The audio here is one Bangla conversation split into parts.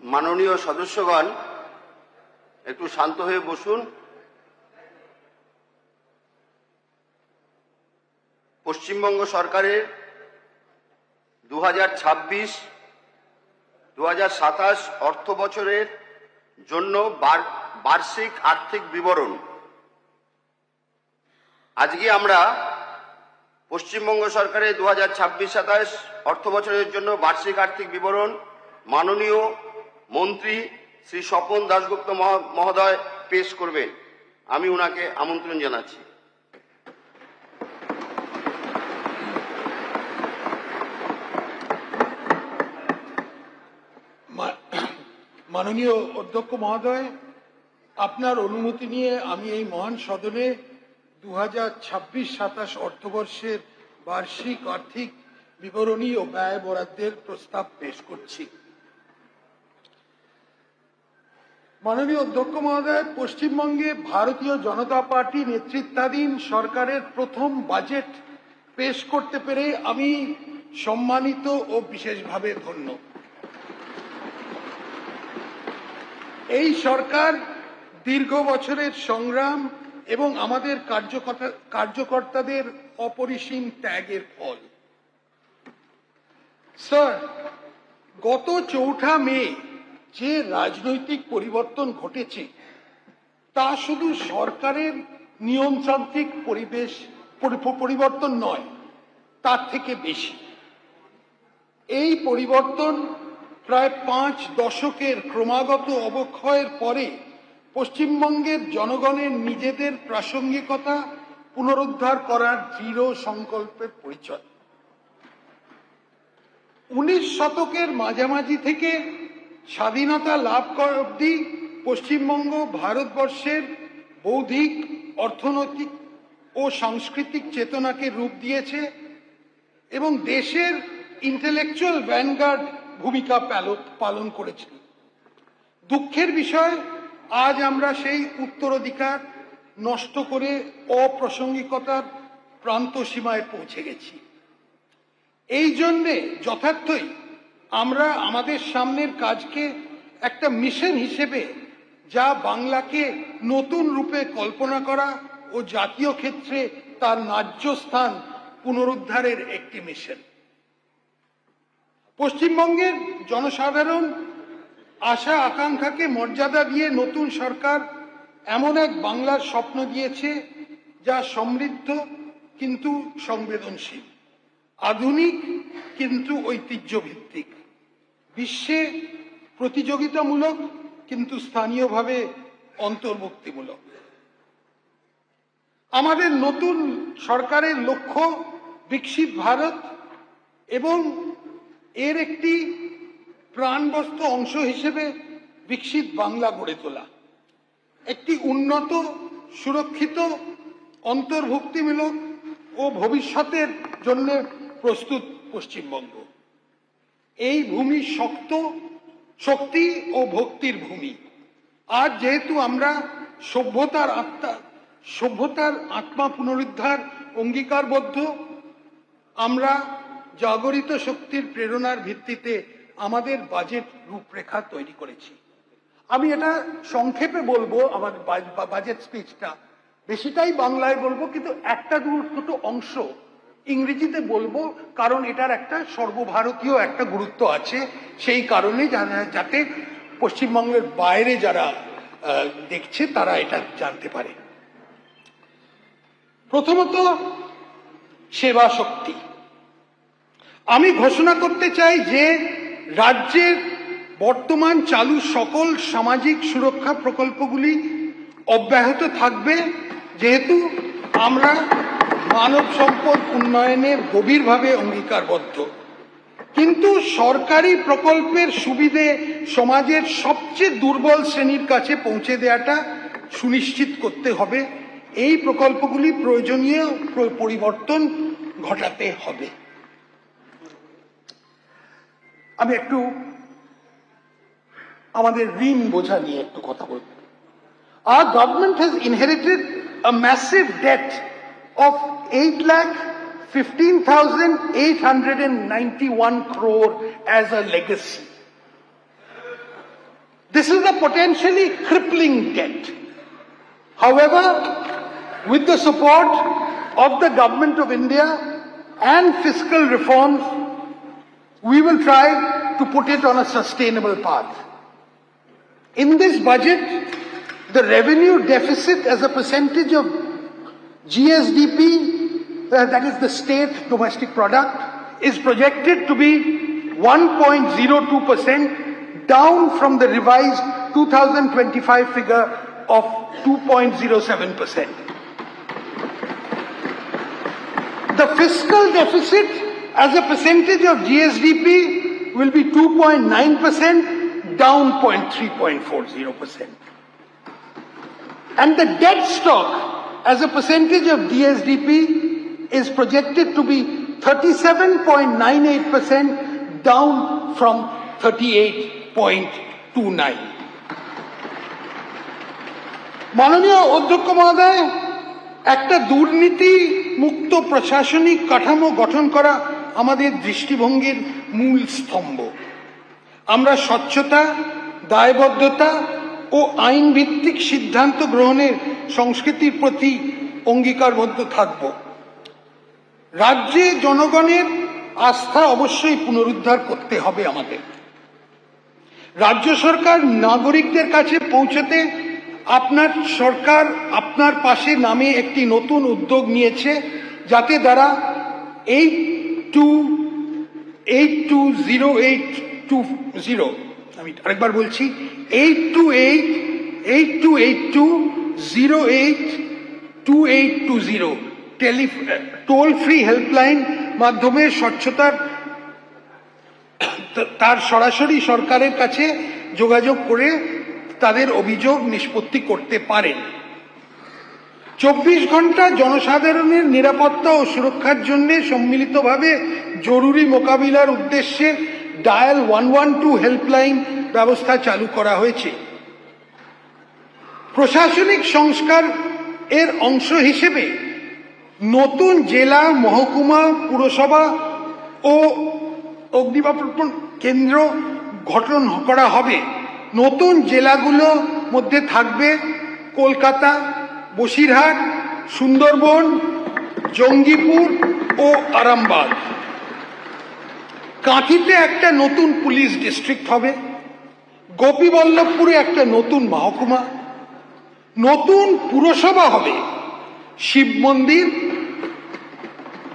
মাননীয় সদস্যগণ একটু শান্ত হয়ে বসুন। পশ্চিমবঙ্গ সরকারের 2026-2027 অর্থ বছরের জন্য বার্ষিক আর্থিক বিবরণ। আজকে আমরা পশ্চিমবঙ্গ সরকারের 2026-27 অর্থ বছরের জন্য বার্ষিক আর্থিক বিবরণ মাননীয় মন্ত্রী শ্রী স্বপন দাশগুপ্ত মহোদয় পেশ করবেন। আমি ওনাকে আমন্ত্রণ জানাচ্ছি। মাননীয় অধ্যক্ষ মহোদয়, আপনার অনুমতি নিয়ে আমি এই মহান সদনে 2026-27 অর্থবর্ষের বার্ষিক আর্থিক বিবরণী ও ব্যয় বরাদ্দের প্রস্তাব পেশ করছি। মাননীয় অধ্যক্ষ মহোদয়, পশ্চিমবঙ্গে ভারতীয় জনতা পার্টি নেতৃত্বাধীন সরকারের প্রথম বাজেট পেশ করতে পেরে আমি সম্মানিত ও বিশেষভাবে ধন্য। এই সরকার দীর্ঘ বছরের সংগ্রাম এবং আমাদের কার্যকর্তাদের অপরিসীম ত্যাগের ফল। স্যার, গত 4 মে যে রাজনৈতিক পরিবর্তন ঘটেছে তা শুধু সরকারের নিয়মতান্ত্রিক পরিবর্তন নয়, তার থেকে বেশি। এই পরিবর্তন প্রায় 5 দশকের ক্রমাগত অবক্ষয়ের পরে পশ্চিমবঙ্গের জনগণের নিজেদের প্রাসঙ্গিকতা পুনরুদ্ধার করার দৃঢ় সংকল্পের পরিচয়। 19 শতকের মাঝামাঝি থেকে স্বাধীনতা লাভ করা অবধি পশ্চিমবঙ্গ ভারতবর্ষের বৌদ্ধিক, অর্থনৈতিক ও সাংস্কৃতিক চেতনাকে রূপ দিয়েছে এবং দেশের ইন্টেলেকচুয়াল ভ্যানগার্ড ভূমিকা পালন করেছে। দুঃখের বিষয়, আজ আমরা সেই উত্তরাধিকার নষ্ট করে অপ্রাসঙ্গিকতার প্রান্ত সীমায় পৌঁছে গেছি। এই জন্যে যথার্থই আমরা আমাদের সামনের কাজকে একটা মিশন হিসেবে, যা বাংলাকে নতুন রূপে কল্পনা করা ও জাতীয় ক্ষেত্রে তার ন্যায্য স্থান পুনরুদ্ধারের একটি মিশন। পশ্চিমবঙ্গের জনসাধারণ আশা আকাঙ্ক্ষাকে মর্যাদা দিয়ে নতুন সরকার এমন এক বাংলার স্বপ্ন দিয়েছে যা সমৃদ্ধ কিন্তু সংবেদনশীল, আধুনিক কিন্তু ঐতিহ্যভিত্তিক, বিশ্বে প্রতিযোগিতামূলক কিন্তু স্থানীয়ভাবে অন্তর্ভুক্তিমূলক। আমাদের নতুন সরকারের লক্ষ্য বিকশিত ভারত এবং এর একটি প্রাণবন্ত অংশ হিসেবে বিকশিত বাংলা গড়ে তোলা, একটি উন্নত, সুরক্ষিত, অন্তর্ভুক্তিমূলক ও ভবিষ্যতের জন্য প্রস্তুত পশ্চিমবঙ্গ। এই ভূমি শক্তি ও ভক্তির ভূমি। আজ যেহেতু আমরা সভ্যতার আত্মা পুনরুদ্ধার অঙ্গীকারবদ্ধ, আমরা জাগরিত শক্তির প্রেরণার ভিত্তিতে আমাদের বাজেট রূপরেখা তৈরি করেছি। আমি এটা সংক্ষেপে বলবো, আমার বাজেট স্পিচটা বেশিটাই বাংলায় বলবো, কিন্তু একটা দুটো অংশ ইংরেজিতে বলবো, কারণ এটার একটা সর্বভারতীয় একটা গুরুত্ব আছে। সেই কারণে যাতে পশ্চিমবঙ্গের বাইরে যারা দেখছে তারা এটা জানতে পারে। প্রথমত, সেবা শক্তি। আমি ঘোষণা করতে চাই যে রাজ্যের বর্তমান চালু সকল সামাজিক সুরক্ষা প্রকল্পগুলি অব্যাহত থাকবে, যেহেতু আমরা মানব সম্পদ উন্নয়নে গভীরভাবে অঙ্গীকারবদ্ধ। কিন্তু সরকারি প্রকল্পের সুবিধে সমাজের সবচেয়ে দুর্বল শ্রেণীর কাছে পৌঁছে দেওয়াটা সুনিশ্চিত করতে হবে। এই প্রকল্পগুলি প্রয়োজনীয় পরিবর্তন ঘটাতে হবে। আমি একটু আমাদের ঋণ বোঝা নিয়ে একটু কথা বলব। Our government has inherited a massive debt of 8,15,891 crore as a legacy. This is a potentially crippling debt. However, with the support of the Government of India and fiscal reforms, we will try to put it on a sustainable path. In this budget, the revenue deficit as a percentage of GSDP, that is the state domestic product, is projected to be 1.02%, down from the revised 2025 figure of 2.07%. The fiscal deficit as a percentage of GSDP will be 2.9%, down 3.40%. And the debt stock as a percentage of GSDP is projected to be 37.98%, down from 38.29. মাননীয় অধ্যক্ষ মহোদয়, একটা দুর্নীতি মুক্ত প্রশাসনিক কাঠামো গঠন করা আমাদের দৃষ্টিভঙ্গির মূল স্তম্ভ। আমরা স্বচ্ছতা, দায়বদ্ধতা ও আইন ভিত্তিক সিদ্ধান্ত গ্রহণের সংস্কৃতির প্রতি অঙ্গীকারবদ্ধ থাকব। রাজ্যে জনগণের আস্থা অবশ্যই পুনরুদ্ধার করতে হবে আমাদের। রাজ্য সরকার নাগরিকদের কাছে পৌঁছতে আপনার সরকার আপনার পাশে নামে একটি নতুন উদ্যোগ নিয়েছে, যাতে দ্বারা 820820, আমি আরেকবার বলছি, 8282082820 টোল ফ্রি হেল্পলাইন মাধ্যমে স্বচ্ছতার তার সরাসরি সরকারের কাছে যোগাযোগ করে তাদের অভিযোগ নিষ্পত্তি করতে পারেন। 24 ঘন্টা জনসাধারণের নিরাপত্তা ও সুরক্ষার জন্য সম্মিলিতভাবে জরুরি মোকাবিলার উদ্দেশ্যে ডায়াল 112 হেল্পলাইন ব্যবস্থা চালু করা হয়েছে। প্রশাসনিক সংস্কার এর অংশ হিসেবে নতুন জেলা, মহকুমা, পুরসভা ও অগ্নিনির্বাপন কেন্দ্র গঠন করা হবে। নতুন জেলাগুলোর মধ্যে থাকবে কলকাতা, বসিরহাট, সুন্দরবন, জঙ্গিপুর ও আরামবাগ। কাঁথিতে একটা নতুন পুলিশ ডিস্ট্রিক্ট হবে। গোপীবল্লভপুরে একটা নতুন মহকুমা, নতুন পুরসভা হবে। শিব মন্দির,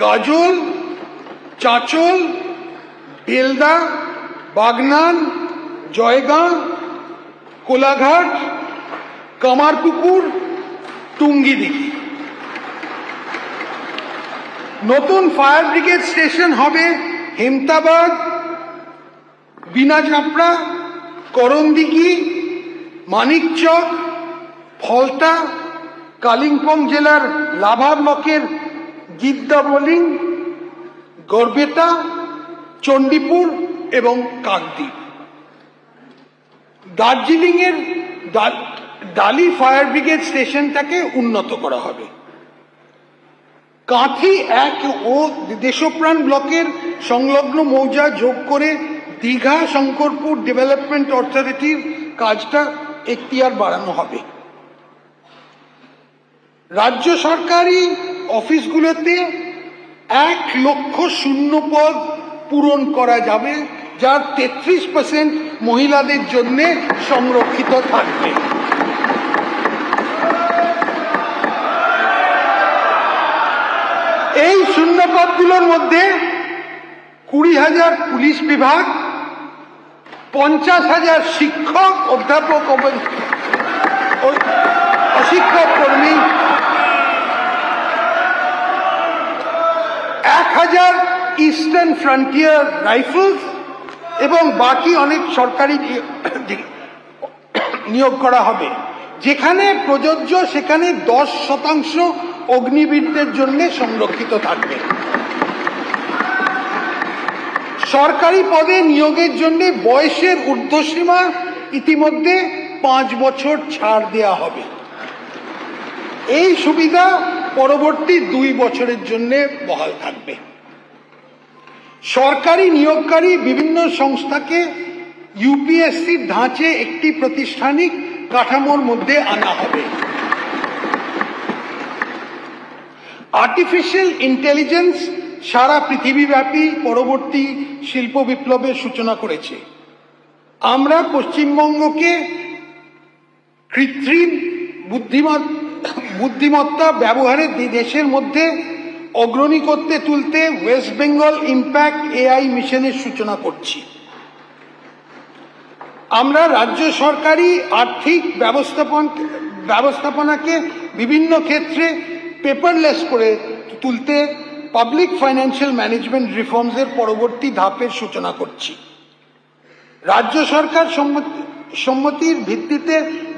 গাজল, চাঁচল, বেলদা, বাগনান, জয়গাঁ, কোলাঘাট, কামারপুকুর, টুঙ্গিদিঘি। নতুন ফায়ার ব্রিগেড স্টেশন হবে হেমতাবাদ, বিনাঝাপড়া, করণদিঘি, মানিকচক, ফলতা, কালিম্পং জেলার লাভা ব্লকের গিদ্দাবলিং, গড়বেতা, চণ্ডীপুর এবং কাকদ্বীপ। দার্জিলিংয়ের ডালি ফায়ার ব্রিগেড স্টেশনটাকে উন্নত করা হবে। কাঁথি 1 ও দেশপ্রাণ ব্লকের সংলগ্ন মৌজা যোগ করে দীঘা শঙ্করপুর ডেভেলপমেন্ট অথরিটির কাজটা এখতিয়ার বাড়ানো হবে। রাজ্য সরকারি অফিসগুলোতে 1 লক্ষ শূন্য পদ পূরণ করা যাবে, যার 33% মহিলাদের জন্য সংরক্ষিত থাকবে। এই শূন্য পদগুলোর মধ্যে 20,000 পুলিশ বিভাগ, 50,000 শিক্ষক, অধ্যাপক অশিক্ষক কর্মী, 1,000 ইস্টার্ন ফ্রন্টিয়ার রাইফেলস এবং বাকি অনেক সরকারি নিয়োগ করা হবে। যেখানে প্রযোজ্য সেখানে 10% অগ্নিবীরদের জন্য সংরক্ষিত থাকবে। সরকারি পদে নিয়োগের জন্য বয়সের ঊর্ধ্বসীমা ইতিমধ্যে 5 বছর ছাড় দেওয়া হবে। এই সুবিধা পরবর্তী 2 বছরের জন্য বহাল থাকবে। সরকারি নিয়োগকারী বিভিন্ন সংস্থাকে ইউপিএসসির ধাঁচে একটি প্রাতিষ্ঠানিক কাঠামোর মধ্যে আনা হবে। আর্টিফিশিয়াল ইন্টেলিজেন্স সারা পৃথিবীব্যাপী পরবর্তী শিল্প বিপ্লবের সূচনা করেছে। আমরা পশ্চিমবঙ্গকে কৃত্রিম বুদ্ধিমত্তা ব্যবহারে দেশের মধ্যে অগ্রণী করতে তুলতে ওয়েস্ট বেঙ্গল ইম্প্যাক্ট এআই মিশনের সূচনা করছি। আমরা রাজ্য সরকারি আর্থিক ব্যবস্থাপনাকে বিভিন্ন ক্ষেত্রে পেপারলেস করে তুলতে পাবলিক ফাইন্যান্সিয়াল ম্যানেজমেন্ট রিফর্মসের পরবর্তী ধাপের সূচনা করছি। রাজ্য সরকার সম্মতির ভিত্তিতে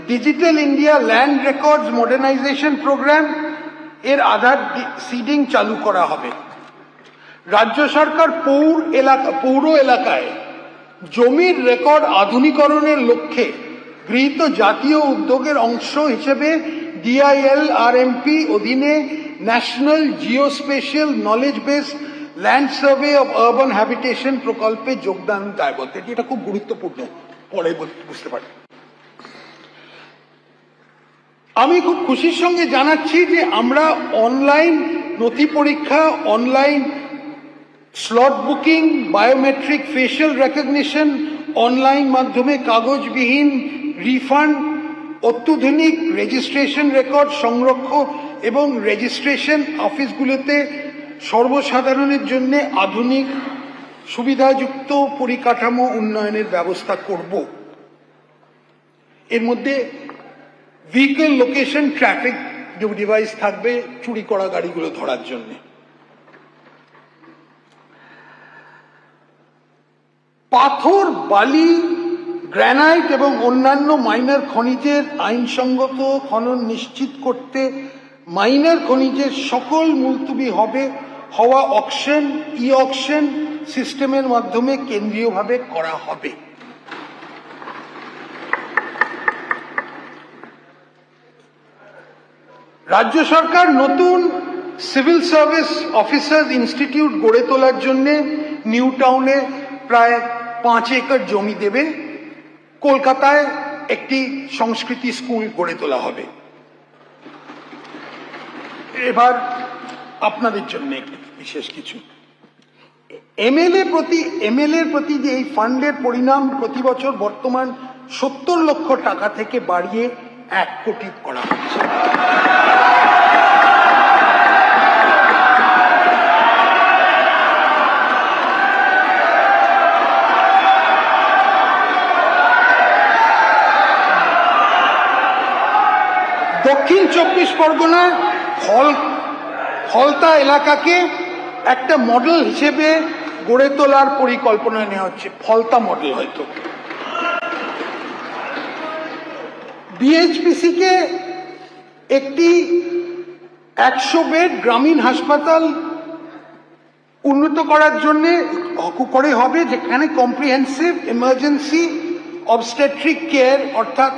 digital India land records modernisation programme এর আধার সিডিং চালু করা হবে। রাজ্য সরকার পৌর এলাকায় জমির রেকর্ড আধুনিকরণের লক্ষ্যে গৃহীত জাতীয় উদ্যোগের অংশ হিসেবে DILRMP অধীনে national geospatial knowledge base land survey of urban habitation প্রকল্পে যোগদান দায়বদ্ধ। এটা খুব গুরুত্বপূর্ণ, পরে বুঝতে পারি। আমি খুব খুশির সঙ্গে জানাচ্ছি যে আমরা অনলাইন নথি পরীক্ষা, online slot booking, biometric facial recognition, online মাধ্যমে কাগজবিহীন রিফান্ড, অত্যাধুনিক রেজিস্ট্রেশন রেকর্ড সংরক্ষণ এবং রেজিস্ট্রেশন অফিসগুলোতে সর্বসাধারণের জন্য আধুনিক সুবিধাযুক্ত পরিকাঠামো উন্নয়নের ব্যবস্থা করব। এর মধ্যে ভেহিকল লোকেশন ট্রাফিক ডিভাইস থাকবে চুরি করা গাড়িগুলো ধরার জন্য। পাথর, বালি, গ্রানাইট এবং অন্যান্য মাইনার খনিজের আইনসঙ্গত খনন নিশ্চিত করতে মাইনার খনিজের সকল মুলতবি হওয়া অকশন, ই অকশন সিস্টেমের মাধ্যমে কেন্দ্রীয়ভাবে করা হবে। রাজ্য সরকার নতুন সিভিল সার্ভিস অফিসার্স ইনস্টিটিউট গড়ে তোলার জন্য নিউ টাউনে প্রায় 5 একর জমি দেবে। কলকাতায় একটি সংস্কৃতি স্কুল গড়ে তোলা হবে। এবার আপনাদের জন্য একটি বিশেষ কিছু। এমএলএর প্রতি যে এই ফান্ডের পরিমাণ প্রতি বছর বর্তমান 70 লক্ষ টাকা থেকে বাড়িয়ে 1 কোটি করা হচ্ছে। দক্ষিণ 24 পরগনার ফলতা এলাকাকে একটা মডেল হিসেবে গড়ে তোলার পরিকল্পনা নেওয়া হচ্ছে। ফলতা মডেল হয়তো বিএইচপিসি কে একটি 100 বেড গ্রামীণ হাসপাতাল উন্নত করার জন্য করে হবে, যেখানে কম্প্রিহেন্সিভ ইমার্জেন্সি অবস্টেট্রিক কেয়ার অর্থাৎ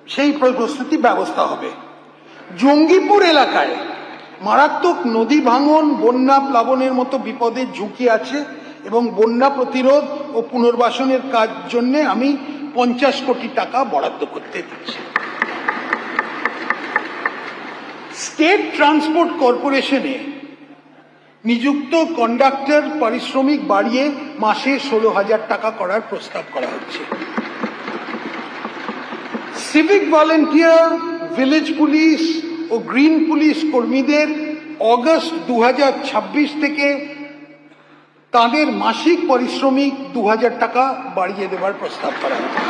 সেই প্রস্তুতি ব্যবস্থা হবে। জঙ্গিপুর এলাকায় মারাত্মক নদী ভাঙন, বন্যা প্লাবনের মতো বিপদের ঝুঁকি আছে এবং বন্যা প্রতিরোধ ও পুনর্বাসনের কাজ জন্য আমি 50 কোটি টাকা বরাদ্দ করতে দিচ্ছি। স্টেট ট্রান্সপোর্ট কর্পোরেশনে নিযুক্ত কন্ডাক্টর পারিশ্রমিক বাড়িয়ে মাসে 16,000 টাকা করার প্রস্তাব করা হচ্ছে। সিভিক ভলেন্টিয়ার, ভিলেজ পুলিশ ও গ্রিন পুলিশ কর্মীদের অগস্ট 2026 থেকে তাদের মাসিক পারিশ্রমিক 2,000 টাকা বাড়িয়ে দেওয়ার প্রস্তাব করা হচ্ছে।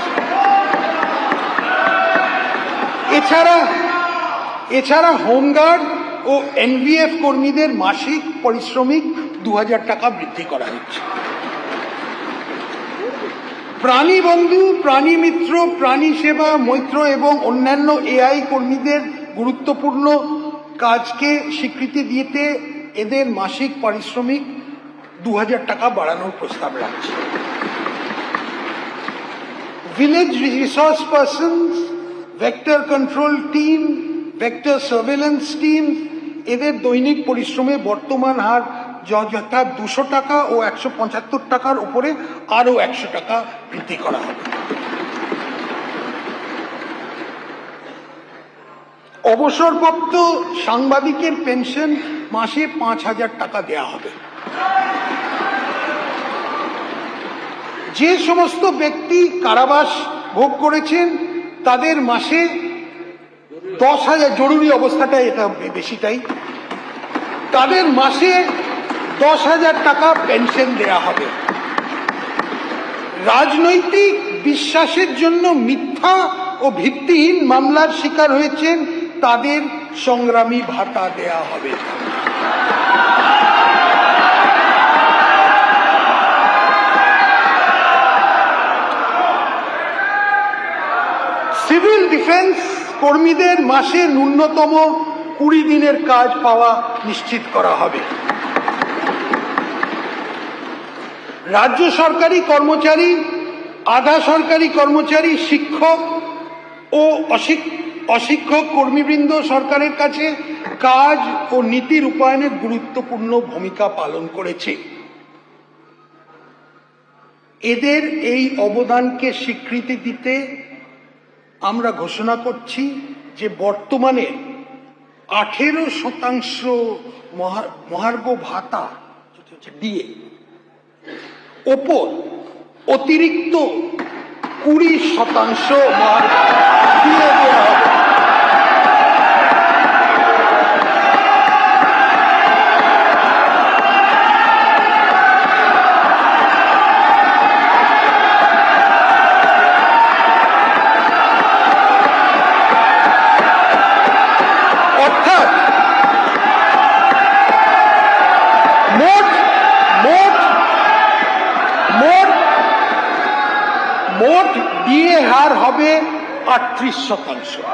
এছাড়া হোমগার্ড ও এনভিএফ কর্মীদের মাসিক পারিশ্রমিক 2,000 টাকা বৃদ্ধি করা হচ্ছে। প্রাণী বন্ধু, প্রাণী মিত্র, প্রাণী সেবা, মৈত্র এবং অন্যান্য এআই কর্মীদের গুরুত্বপূর্ণ কাজকে স্বীকৃতি দিতে এদের মাসিক পারিশ্রমিক 2,000 টাকা বাড়ানোর প্রস্তাব রাখছে। Village resource persons, vector control team, vector surveillance team এদের দৈনিক পরিশ্রমে বর্তমান হার যথা 200 টাকা ও 175 টাকার উপরে আরো 100 টাকা বৃদ্ধি করা হবে। অবসরপ্রাপ্ত সাংবাদিকের পেনশন মাসে 5,000 টাকা দেওয়া হবে। যে সমস্ত ব্যক্তি কারাবাস ভোগ করেছেন তাদের মাসে 10,000, জরুরি অবস্থাটাই এটা বেশিটাই, তাদের মাসে 10,000 টাকা পেনশন দেয়া হবে। রাজনৈতিক বিশ্বাসের জন্য মিথ্যা ও ভিত্তিহীন মামলার শিকার হয়েছেন তাদের সংগ্রামী ভাতা দেয়া হবে। সিভিল ডিফেন্স কর্মীদের মাসে ন্যূনতম 20 দিনের কাজ পাওয়া নিশ্চিত করা হবে। রাজ্য সরকারি কর্মচারী, আধা সরকারি কর্মচারী, শিক্ষক ও অশিক্ষক কর্মীবৃন্দ সরকারের কাছে কাজ ও নীতি রূপায়ণের গুরুত্বপূর্ণ ভূমিকা পালন করেছে। এদের এই অবদানকে স্বীকৃতি দিতে আমরা ঘোষণা করছি যে বর্তমানে 18% মহার্ঘ ভাতা দিয়ে ওপর অতিরিক্ত 20% মহার্ঘ দিয়ে দেওয়া হবে। মোট ডিএ হার হবে 38%।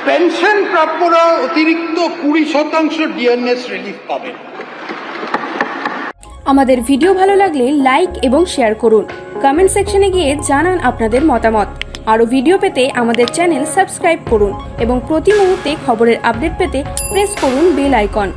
পেনশন প্রাপ্যরা অতিরিক্ত 20% ডিএনএস রিলিফ পাবেন। আমাদের ভিডিও ভালো লাগলে লাইক এবং শেয়ার করুন। কমেন্ট সেকশনে গিয়ে জানান আপনাদের মতামত। আরও ভিডিও পেতে আমাদের চ্যানেল সাবস্ক্রাইব করুন এবং প্রতি মুহূর্তে খবরের আপডেট পেতে প্রেস করুন বেল আইকন।